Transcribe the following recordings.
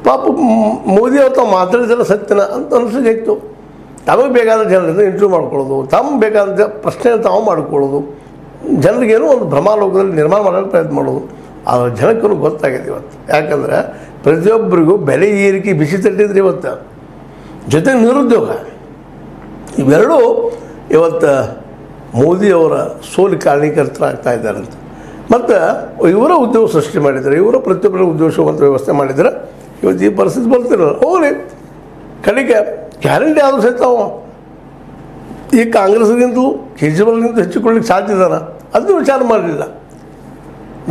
ಪಾಪ ಮೋದಿ ಅವ್ರು ತಾವು ಮಾತಾಡಿದ್ರೆ ಸತ್ಯನ ಅಂತ ಅನಿಸಿತ್ತು. ತಮಗೆ ಬೇಕಾದ ಜನರಿಂದ ಇಂಟರ್ವ್ಯೂ ಮಾಡ್ಕೊಳ್ಳೋದು, ತಮ್ಮ ಬೇಕಾದ ಪ್ರಶ್ನೆ ತಾವು ಮಾಡ್ಕೊಳ್ಳೋದು, ಜನರಿಗೇನೋ ಒಂದು ಭ್ರಮಾಲೋಕದಲ್ಲಿ ನಿರ್ಮಾಣ ಮಾಡೋಕ್ಕೆ ಪ್ರಯತ್ನ ಮಾಡೋದು. ಆ ಜನಕ್ಕೂ ಗೊತ್ತಾಗಿದೆ ಇವತ್ತು. ಯಾಕಂದರೆ ಪ್ರತಿಯೊಬ್ಬರಿಗೂ ಬೆಲೆ ಏರಿಕೆ ಬಿಸಿ ತಟ್ಟಿದ್ರೆ ಇವತ್ತು, ಜೊತೆಗೆ ನಿರುದ್ಯೋಗ, ಇವೆರಡೂ ಇವತ್ತು ಮೋದಿಯವರ ಸೋಲು ಕಾರಣೀಕರ್ತರಾಗ್ತಾ ಇದ್ದಾರಂತೆ. ಮತ್ತು ಇವರ ಉದ್ಯೋಗ ಸೃಷ್ಟಿ ಮಾಡಿದ್ದಾರೆ, ಇವರ ಪ್ರತಿಯೊಬ್ಬರ ಉದ್ಯೋಗ ಸಿಗುವಂಥ ವ್ಯವಸ್ಥೆ ಮಾಡಿದರೆ ಇವತ್ತು ಈ ಪರಿಸ್ಥಿತಿ ಬರ್ತಿರಲ್ಲ. ಹೋಗಲಿ, ಕಡೆಗೆ ಗ್ಯಾರಂಟಿ ಆದರೂ ಸಹಿತ ಈ ಕಾಂಗ್ರೆಸ್ಗಿಂತಲೂ ಕೇಜ್ರಿವಾಲ್ಗಿಂತ ಹೆಚ್ಚಿಕೊಳ್ಳಿಕ್ಕೆ ಸಾಧ್ಯ ಇದ್ದಾನೆ, ಅದನ್ನು ವಿಚಾರ ಮಾಡಲಿಲ್ಲ.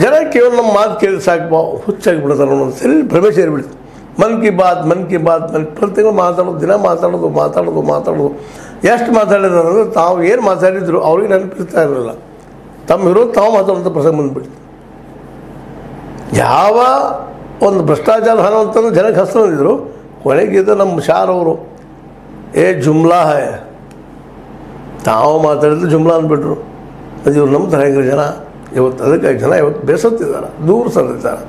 ಜನ ಕೇವಲ ನಮ್ಮ ಮಾತು ಕೇಳಿ ಸಾಕು ಹುಚ್ಚಾಗಿ ಬಿಡ್ತಾರೆ ಅನ್ನೋದು ಸರಿ ಭ್ರಮೆ ಸೇರಿಬಿಡ್ತು. ಮನ್ ಕಿ ಬಾತ್ ಪ್ರತಿ ತಿಂಗಳು ಮಾತಾಡೋದು, ದಿನ ಮಾತಾಡೋದು ಎಷ್ಟು ಮಾತಾಡಿದಾರೆ ಅಂದರೆ ತಾವು ಏನು ಮಾತಾಡಿದ್ರು ಅವ್ರಿಗೆ ನೆನಪಿಸ್ತಾ ಇರಲಿಲ್ಲ. ತಮ್ಮ ಇರೋದು ತಾವು ಮಾತಾಡೋಂಥ ಪ್ರಸಂಗ ಬಂದುಬಿಡ್ತು. ಯಾವ ಒಂದು ಭ್ರಷ್ಟಾಚಾರ ಹಣ ಅಂತಂದ್ರೆ ಜನಕ್ಕೆ ಹಸ್ತಿದ್ರು. ಕೊನೆಗಿದ್ದು ನಮ್ಮ ಶಾರವರು ಜುಮ್ಲಾ ಹೈ, ತಾವು ಮಾತಾಡಿದ್ರು ಜುಮ್ಲಾ ಅಂದ್ಬಿಟ್ರು. ಅದು ಇವ್ರು ನಂಬ್ತಾರೆ ಹೆಂಗ್ರಿ ಜನ ಇವತ್ತು. ಅದಕ್ಕೆ ಜನ ಇವತ್ತು ಬೇಸತ್ತಿದ್ದಾರೆ, ದೂರ ಸರಿದ್ದಾರೆ.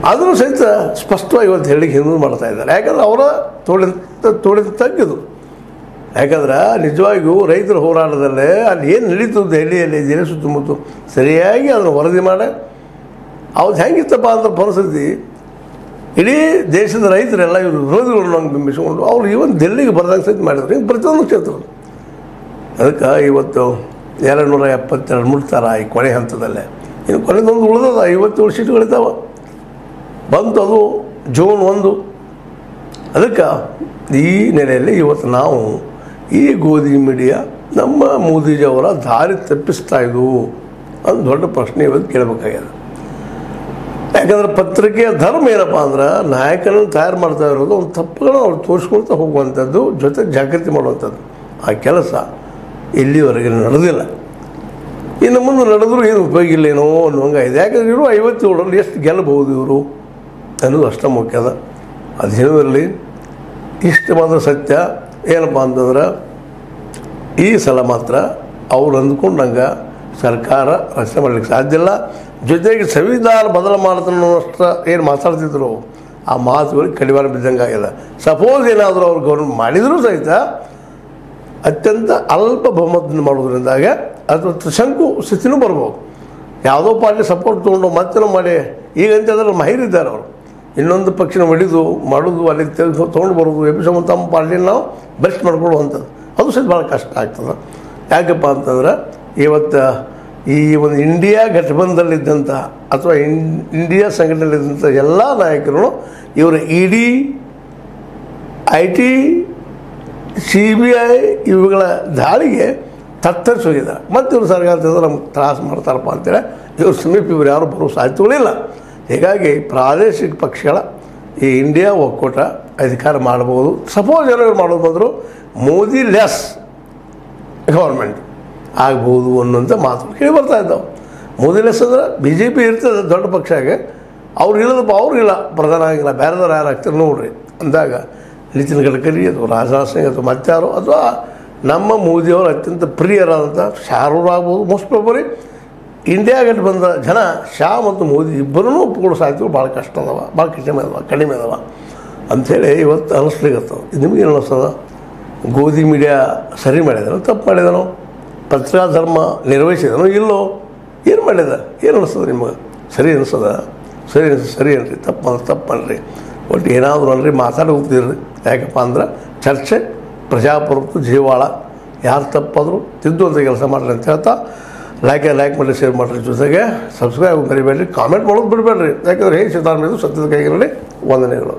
ಆದರೂ ಸಹಿತ ಸ್ಪಷ್ಟವಾಗಿ ಇವತ್ತು ಹೇಳಿಕೆ ಹಿಂದೆ ಮಾಡ್ತಾ ಇದ್ದಾರೆ. ಯಾಕಂದ್ರೆ ಅವರ ತೋಳಿದ ತಗ್ಗಿದು. ಯಾಕಂದ್ರೆ ನಿಜವಾಗಿಯೂ ರೈತರ ಹೋರಾಟದಲ್ಲೇ ಅಲ್ಲಿ ಏನು ನಡೀತು ದೆಹಲಿಯಲ್ಲಿ ಜಿಲ್ಲೆ ಸುತ್ತಮುತ್ತ ಸರಿಯಾಗಿ ಅದನ್ನು ವರದಿ ಮಾಡಿ ಅವ್ದು ಹೆಂಗಿತ್ತಪ್ಪ ಅಂತ ಪರಿಸ್ಥಿತಿ, ಇಡೀ ದೇಶದ ರೈತರೆಲ್ಲ ಇವರು ವಿರೋಧಿಗಳು ನಂಗೆ ಬಿಂಬಿಸಿಕೊಂಡು ಅವ್ರು ಇವನ್ ದೆಲ್ಲಿಗೆ ಬರ್ದಂಗೆ ಸಹಿತ ಮಾಡಿದ್ರು. ಹಿಂಗೆ ಪ್ರತಿಯೊಂದು ಕ್ಷೇತ್ರ. ಅದಕ್ಕೆ ಇವತ್ತು 272 ಮುಟ್ತಾರೆ ಈ ಕೊನೆ ಹಂತದಲ್ಲೇ. ಇನ್ನು ಕೊನೆದೊಂದು ಉಳಿದದ 57 ಸೀಟುಗಳಿದ್ದಾವೆ. ಬಂತು ಅದು ಜೂನ್ 1. ಅದಕ್ಕೆ ಈ ನೆಲೆಯಲ್ಲಿ ಇವತ್ತು ನಾವು ಈ ಗೋಧಿ ಮೀಡಿಯಾ ನಮ್ಮ ಮೋದಿಜಿಯವರ ದಾರಿ ತಪ್ಪಿಸ್ತಾ ಇದ್ವು ಅಂತ ದೊಡ್ಡ ಪ್ರಶ್ನೆ ಇವತ್ತು ಕೇಳಬೇಕಾಗ್ಯದ. ಯಾಕಂದ್ರೆ ಪತ್ರಿಕೆಯ ಧರ್ಮ ಏನಪ್ಪ ಅಂದ್ರೆ ನಾಯಕನನ್ನು ತಯಾರು ಮಾಡ್ತಾ ಇರೋದು ಒಂದು ತಪ್ಪುಗಳನ್ನು ಅವ್ರು ತೋರಿಸ್ಕೊಳ್ತಾ ಹೋಗುವಂಥದ್ದು, ಜೊತೆ ಜಾಗೃತಿ ಮಾಡುವಂಥದ್ದು. ಆ ಕೆಲಸ ಇಲ್ಲಿವರೆಗೆ ನಡೆದಿಲ್ಲ. ಇನ್ನು ಮುಂದೆ ನಡೆದರೂ ಏನು ಉಪಯೋಗ ಇಲ್ಲೇನೋ ಅನ್ನೋಂಗಾಗಿದೆ. ಯಾಕಂದ್ರೆ ಇವರು 57ರಲ್ಲಿ ಎಷ್ಟು ಗೆಲ್ಲಬಹುದು ಇವರು ಅನ್ನೋದು ಅಷ್ಟೇ ಮುಖ್ಯದ. ಅದೇನೂ ಇರಲಿ, ಇಷ್ಟು ಮಾತ್ರ ಸತ್ಯ ಏನಪ್ಪ ಅಂತಂದ್ರೆ ಈ ಸಲ ಮಾತ್ರ ಅವ್ರು ಅಂದ್ಕೊಂಡಂಗೆ ಸರ್ಕಾರ ರಚನೆ ಮಾಡಲಿಕ್ಕೆ ಸಾಧ್ಯ ಇಲ್ಲ. ಜೊತೆಗೆ ಸಂವಿಧಾನ ಬದಲು ಮಾಡ್ತಾನೋಷ್ಟ ಏನು ಮಾತಾಡ್ತಿದ್ರು ಆ ಮಾತುಗಳಿಗೆ ಕಡಿವಾಣ ಬಿದ್ದಂಗೆ ಆಗಿದೆ. ಸಪೋಸ್ ಏನಾದರೂ ಅವ್ರು ಗೌರ್ಮೆಂಟ್ ಮಾಡಿದರೂ ಸಹಿತ ಅತ್ಯಂತ ಅಲ್ಪ ಬಹುಮತದಿಂದ ಮಾಡೋದ್ರಿಂದಾಗೆ ಅಥವಾ ತ್ರಿಶಂಕು ಸ್ಥಿತಿನೂ ಬರ್ಬೋದು. ಯಾವುದೋ ಪಾರ್ಟಿ ಸಪೋರ್ಟ್ ತೊಗೊಂಡು ಮತ್ತೆ ಮಾಡಿ ಈಗಂತ ಅದ್ರಲ್ಲಿ ಮಾಹಿರಿದ್ದಾರೆ ಅವರು. ಇನ್ನೊಂದು ಪಕ್ಷನ ಮಾಡೋದು ಅಲ್ಲಿ ತೊಗೊಂಡು ಬರೋದು ಎಪಿಸೋಡ್ ತಮ್ಮ ಪಾರ್ಟಿನ ನಾವು ಬೆಸ್ಟ್ ಮಾಡ್ಕೊಳ್ಳುವಂಥದ್ದು ಅದು ಸಹಿತ ಭಾಳ ಕಷ್ಟ ಆಗ್ತದೆ. ಯಾಕಪ್ಪ ಅಂತಂದ್ರೆ ಇವತ್ತು ಈ ಒಂದು ಇಂಡಿಯಾ ಗಠಬಂಧನದಲ್ಲಿದ್ದಂಥ ಅಥವಾ ಇಂಡಿಯಾ ಸಂಘಟನೆಯಲ್ಲಿದ್ದಂಥ ಎಲ್ಲ ನಾಯಕರು ಇವರ ED, IT, CBI ಇವುಗಳ ದಾಳಿಗೆ ತತ್ತರಿಸಿ ಹೋಗಿದ್ದಾರೆ. ಮತ್ತು ಇವರು ಸರ್ಕಾರದಿಂದ ನಮ್ಗೆ ತ್ರಾಸು ಮಾಡ್ತಾರಪ್ಪ ಅಂತೇಳಿ ಇವ್ರ ಸಮೀಪ ಇವರು ಯಾರು ಬರೋ ಸಾಧ್ಯತೆಗಳಿಲ್ಲ. ಹೀಗಾಗಿ ಪ್ರಾದೇಶಿಕ ಪಕ್ಷಗಳ ಈ ಇಂಡಿಯಾ ಒಕ್ಕೂಟ ಅಧಿಕಾರ ಮಾಡ್ಬೋದು. ಸಪೋಸ್ ಏನೋ ಮಾಡೋದು ಬಂದರೂ ಮೋದಿ ಲೆಸ್ ಗೌರ್ಮೆಂಟ್ ಆಗ್ಬೋದು ಅನ್ನೋಂಥ ಮಾತು ಕೇಳಿ ಬರ್ತಾ ಇದ್ದಾವೆ. ಮೋದಿ ಲೆಸ್ ಅಂದ್ರೆ BJP ಇರ್ತದೆ ದೊಡ್ಡ ಪಕ್ಷಾಗೆ, ಅವ್ರು ಇಲ್ಲದಪ್ಪ ಅವ್ರಿಗಿಲ್ಲ ಪ್ರಧಾನ ಆಗಿಲ್ಲ, ಬೇರೆದವ್ರು ಯಾರು ಆಗ್ತಾರೆ ನೋಡ್ರಿ ಅಂದಾಗ ನಿತಿನ್ ಗಡ್ಕರಿ ಅಥವಾ ರಾಜನಾಥ್ ಸಿಂಗ್ ಅಥವಾ ಮತ್ತಾರು ಅಥವಾ ನಮ್ಮ ಮೋದಿಯವರು ಅತ್ಯಂತ ಪ್ರಿಯರಾದಂಥ ಶಾರೂರ್ ಆಗ್ಬೋದು. ಮೋಸ್ಟ್ ಪ್ರಾಬಲಿ ಇಂಡಿಯಾ ಗಟ್ಟು ಬಂದ ಜನ ಶಾ ಮತ್ತು ಮೋದಿ ಇಬ್ಬರೂ ಒಪ್ಪಿಕೊಳ್ಳೋ ಸಾಧ್ಯತೆ ಭಾಳ ಕಷ್ಟ ಅದಾವ, ಭಾಳ ಕಡಿಮೆ ಅದಾವ ಅಂಥೇಳಿ ಇವತ್ತು ಅನ್ನಿಸ್ಲಿಕ್ಕತ್ತವ. ನಿಮಗೇನು ಅನ್ನಿಸ್ತದ? ಗೋಧಿ ಮೀಡಿಯಾ ಸರಿ ಮಾಡಿದಾನೋ ತಪ್ಪು ಮಾಡಿದಾನೋ? ಪತ್ರಿಕಾ ಧರ್ಮ ನಿರ್ವಹಿಸಿದನೋ ಇಲ್ಲೋ? ಏನು ಮಾಡಿದ? ಏನು ಅನ್ನಿಸ್ತದೆ ನಿಮಗೆ? ಸರಿ ಅನ್ನಿಸ್ತದ? ಸರಿ ಅನ್ರಿ, ತಪ್ಪು ಅನ್ರಿ, ಒಟ್ಟು ಏನಾದರೂ ಅನ್ರಿ, ಮಾತಾಡಿ ಹೋಗ್ತಿರ್ರಿ. ಯಾಕಪ್ಪ ಅಂದ್ರೆ ಚರ್ಚೆ ಪ್ರಜಾಪ್ರಭುತ್ವ ಜೀವಾಳ, ಯಾರು ತಪ್ಪಾದರೂ ತಿದ್ದುವಂಥ ಕೆಲಸ ಮಾಡ್ರಿ ಅಂತ ಹೇಳ್ತಾ ಲೈಕ್ ಮಾಡಿ, ಶೇರ್ ಮಾಡಿರಿ, ಜೊತೆಗೆ ಸಬ್ಸ್ಕ್ರೈಬ್ ಮರಿಬೇಡ್ರಿ, ಕಾಮೆಂಟ್ ಮಾಡೋದು ಬಿಡಬೇಡ್ರಿ. ಯಾಕಂದರೆ ಸಿದ್ಧಾಂತ ಸತ್ಯದ ಕೈಗಿರಲಿ. ವಂದನೆಗಳು.